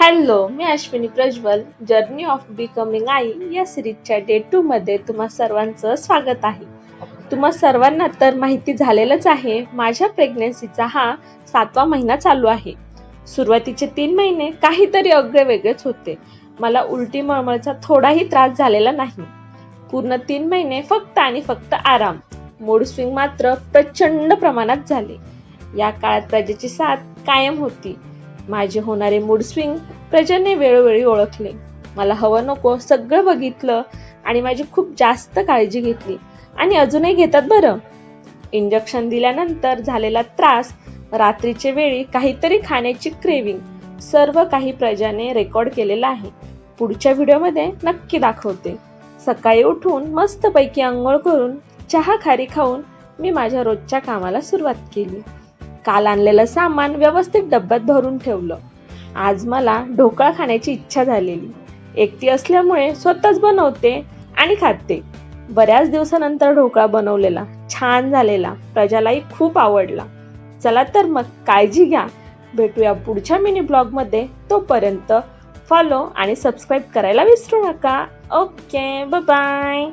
Hello, मी Ashwini Prajwal. Journey of becoming आई या सिरीजच्या डे 2 मध्ये तुम्हा सर्वांचं स्वागत आहे. तुम्हा सर्वांना तर माहिती झालेलंच आहे, माझ्या प्रेग्नन्सीचा हा 7वा महिना चालू आहे. सुरुवातीचे 3 महिने काहीतरी अगळे वेगळेच होते. मला उलटी मळमळचा थोडाही त्रास झालेला नाही. पूर्ण 3 महिने फक्त आणि फक्त आराम. मूड स्विंग मात्र प्रचंड प्रमाणात झाले. या काळात प्रजेची साथ कायम होती. माझे होणारे मूड स्विंग प्रजाने वेळोवेळी ओळखले. मला हवं नको सगळं बघितलं आणि माझी खूप जास्त काळजी घेतली आणि अजूनही घेतात बरं. इंजेक्शन दिल्यानंतर झालेला त्रास, रात्रीचे वेळी काहीतरी खाण्याची क्रेविंग, सर्व काही प्रजाने रेकॉर्ड केलेलं आहे. पुढच्या व्हिडिओमध्ये नक्की दाखवते. सकाळी उठून मस्तपैकी अंघोळ करून चहा खारी खाऊन मी माझ्या रोजच्या कामाला सुरुवात केली. काल आणलेलं सामान व्यवस्थित डब्यात भरून ठेवलं. आज मला ढोकळा खाण्याची इच्छा झालेली. एकटी असल्यामुळे स्वतःच बनवते आणि खाते. बऱ्याच दिवसानंतर ढोकळा बनवलेला, छान झालेला, प्रजालाही खूप आवडला. चला तर मग काळजी घ्या. भेटूया पुढच्या मिनी ब्लॉग मध्ये. तोपर्यंत फॉलो आणि सबस्क्राईब करायला विसरू नका. Okay, bye bye.